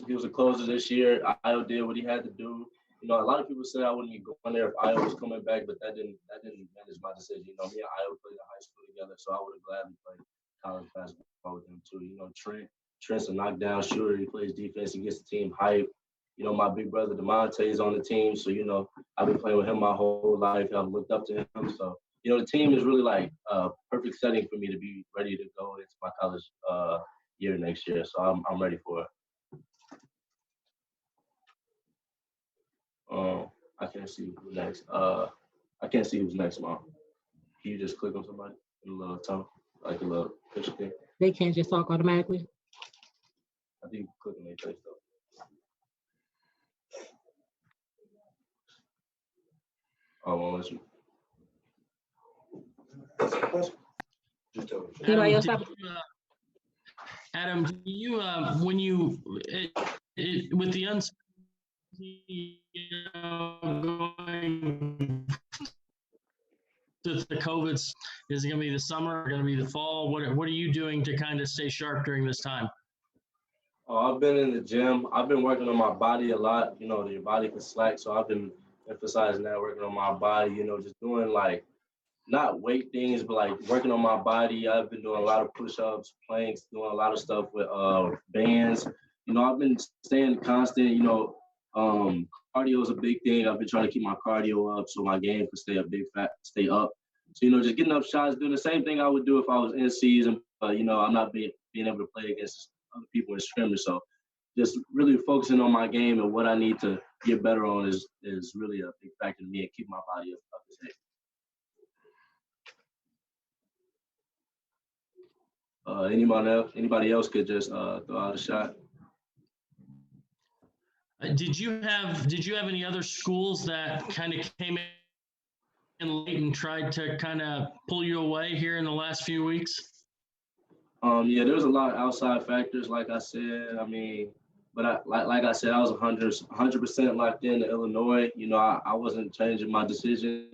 he was a closer this year. Io did what he had to do. You know, a lot of people said I wouldn't be going there if Io was coming back, but that didn't manage my decision. You know, me and Io played in high school together, so I would have gladly played college basketball with him too. You know, Trent's a knockdown shooter. He plays defense. He gets the team hype. You know, my big brother DeMonte is on the team, so you know I've been playing with him my whole life. I've looked up to him, so you know the team is really like a perfect setting for me to be ready to go into my college year next year. So I'm ready for it. I can't see who's next. I can't see who's next, Mom. Can you just click on somebody in a little tunnel, like a little picture thing? They can't just talk automatically. I think you click on their face though. Oh, well, listen. Anybody else have? Adam, do you when you with the uncertainty going to the COVIDs, is it going to be the summer? Going to be the fall? What are you doing to kind of stay sharp during this time? Oh, I've been in the gym. I've been working on my body a lot. You know, your body can slack, so I've been emphasizing that, working on my body. You know, just doing like not weight things, but like working on my body. I've been doing a lot of push-ups, planks, doing a lot of stuff with bands. You know, I've been staying constant. You know, cardio is a big thing. I've been trying to keep my cardio up so my game can stay up. So, you know, just getting up shots, doing the same thing I would do if I was in season. But, you know, I'm not being able to play against other people in scrimmage. So just really focusing on my game and what I need to get better on is really a big factor to me and keep my body up to date. Anybody else could just throw out a shot. Did you have any other schools that kind of came in late and tried to kind of pull you away here in the last few weeks? Yeah, there was a lot of outside factors, like I said. I mean, but like I said, I was 100% locked in to Illinois. You know, I wasn't changing my decision.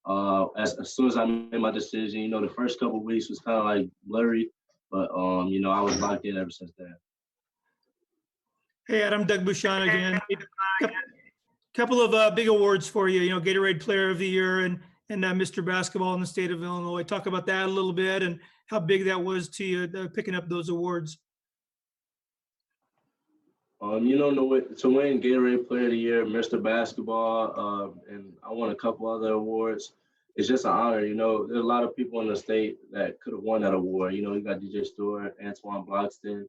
As soon as I made my decision, you know, the first couple of weeks was kind of like blurry, but you know, I was locked in ever since then. Hey, Adam, Doug Bouchon again. Couple of big awards for you. You know, Gatorade Player of the Year and Mr. Basketball in the state of Illinois. Talk about that a little bit and how big that was to you, picking up those awards. You know, to win Gatorade Player of the Year, Mr. Basketball, and I won a couple other awards. It's just an honor. You know, there's a lot of people in the state that could have won that award. You know, you got DJ Stewart, Antoine Bloxton,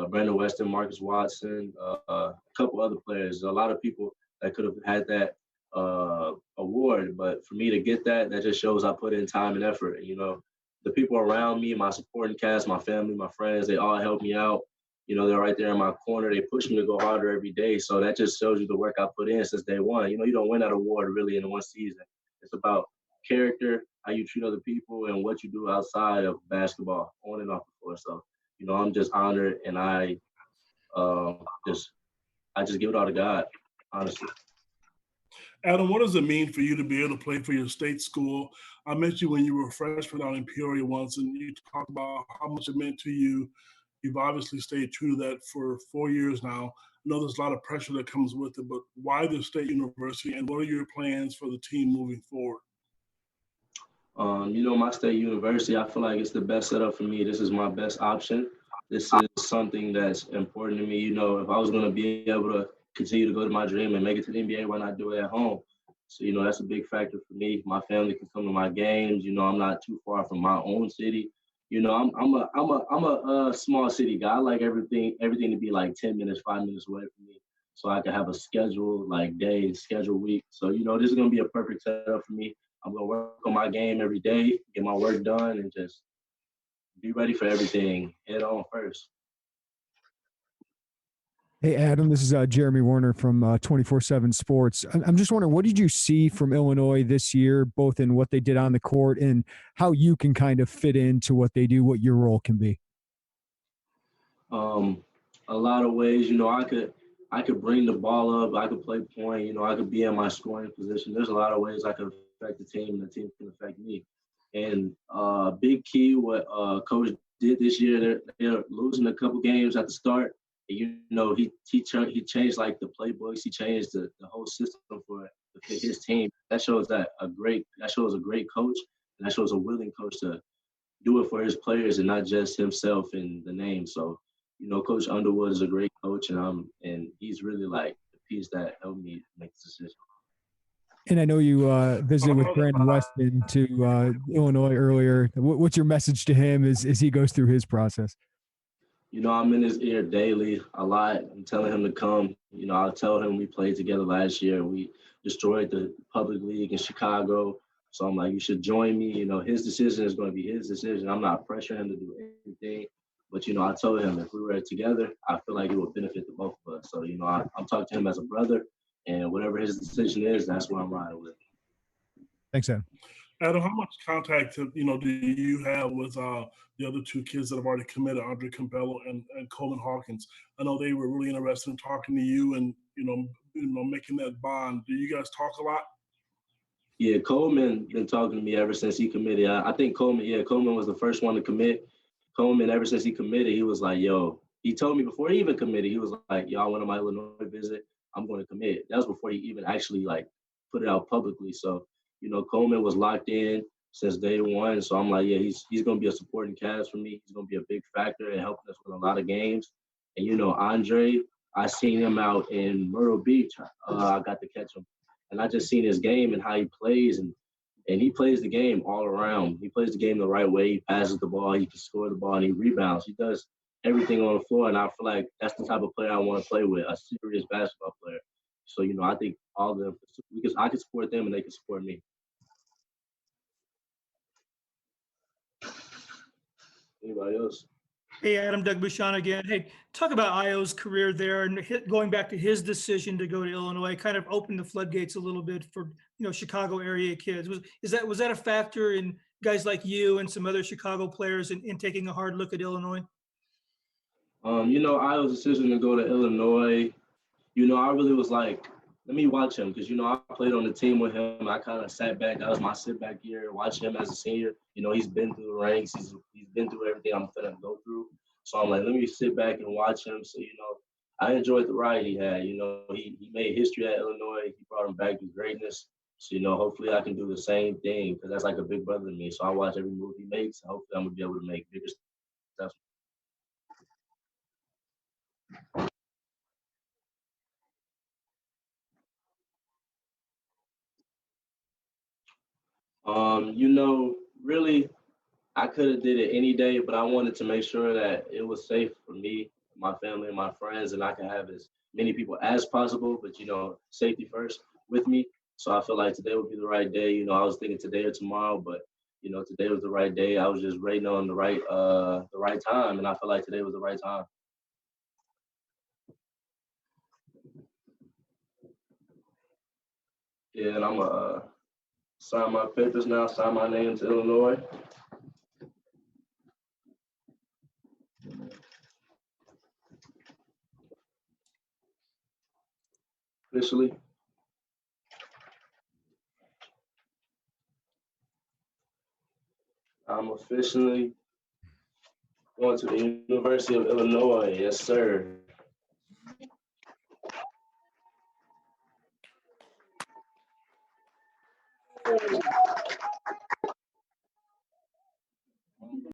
Brandon Weston, Marcus Watson, a couple other players. A lot of people that could have had that award, but for me to get that just shows I put in time and effort. You know, the people around me, my supporting cast, my family, my friends, they all helped me out. You know, they're right there in my corner. They push me to go harder every day. So that just shows you the work I put in since day one. You know, you don't win that award really in one season. It's about character, how you treat other people, and what you do outside of basketball, on and off the floor. So, you know, I'm just honored, and I just give it all to God, honestly. Adam, what does it mean for you to be able to play for your state school? I met you when you were a freshman out in Peoria once, and you talked about how much it meant to you. You've obviously stayed true to that for 4 years now. I know there's a lot of pressure that comes with it, but why the State University, and what are your plans for the team moving forward? You know, my State University, I feel like it's the best setup for me. This is my best option. This is something that's important to me. You know, if I was going to be able to continue to go to my dream and make it to the NBA, why not do it at home? So, you know, that's a big factor for me. My family can come to my games. You know, I'm not too far from my own city. You know, I'm a small city guy. I like everything to be like 10 minutes, 5 minutes away from me, so I can have a schedule, like day, schedule week. So, you know, this is going to be a perfect setup for me. I'm going to work on my game every day, get my work done, and just be ready for everything. Head on first. Hey, Adam, this is Jeremy Warner from 24/7 Sports. I'm just wondering, what did you see from Illinois this year, both in what they did on the court and how you can kind of fit into what they do, what your role can be? A lot of ways. You know, I could bring the ball up. I could play point. You know, I could be in my scoring position. There's a lot of ways I could affect the team, and the team can affect me. And big key, what Coach did this year, they're losing a couple games at the start. You know, he changed like the playbooks. He changed the whole system to fit his team. That shows a great coach, and that shows a willing coach to do it for his players and not just himself and the name. So, you know, Coach Underwood is a great coach, and he's really like the piece that helped me make this decision. And I know you visited with Brandon Weston to Illinois earlier. What's your message to him as he goes through his process? You know, I'm in his ear daily a lot. I'm telling him to come. You know, I'll tell him we played together last year. We destroyed the public league in Chicago. So I'm like, you should join me. You know, his decision is going to be his decision. I'm not pressuring him to do anything. But, you know, I told him if we were together, I feel like it would benefit the both of us. So, you know, I'm talking to him as a brother. And whatever his decision is, that's what I'm riding with. Thanks, Adam. Adam, how much contact do you have with the other two kids that have already committed, Andre Campbell and Coleman Hawkins? I know they were really interested in talking to you and making that bond. Do you guys talk a lot? Yeah, Coleman been talking to me ever since he committed. I think Coleman was the first one to commit. Coleman, ever since he committed, he was like, yo, he told me before he even committed, he was like, yo, I went on my Illinois visit. I'm going to commit. That was before he even actually like put it out publicly. So, you know, Coleman was locked in since day one. So I'm like, yeah, he's going to be a supporting cast for me. He's going to be a big factor in helping us win a lot of games. And, you know, Andre, I seen him out in Myrtle Beach. I got to catch him. And I just seen his game and how he plays. And he plays the game all around. He plays the game the right way. He passes the ball. He can score the ball, and he rebounds. He does everything on the floor. And I feel like that's the type of player I want to play with, a serious basketball player. So, you know, I think all of them, because I can support them and they can support me. Anybody else? Hey, Adam, Doug Bouchon again. Hey, talk about Io's career there and going back to his decision to go to Illinois, kind of opened the floodgates a little bit for, you know, Chicago area kids. Was that a factor in guys like you and some other Chicago players in taking a hard look at Illinois? You know, Io's decision to go to Illinois, you know, I really was like, let me watch him because, you know, I played on the team with him. I kind of sat back. That was my sit back year, watch him as a senior. You know, he's been through the ranks. He's been through everything I'm going to go through. So I'm like, let me sit back and watch him. So, you know, I enjoyed the ride he had. You know, he made history at Illinois. He brought him back to greatness. So, you know, hopefully I can do the same thing because that's like a big brother to me. So I watch every move he makes. And hopefully I'm going to be able to make bigger stuff. You know, really, I could have did it any day, but I wanted to make sure that it was safe for me, my family, and my friends, and I could have as many people as possible. But you know, safety first with me. So I feel like today would be the right day. You know, I was thinking today or tomorrow, but you know, today was the right day. I was just waiting on the right time, and I feel like today was the right time. Yeah, and I'm gonna sign my papers now. Sign my name to Illinois. Officially. I'm officially going to the University of Illinois. Yes, sir.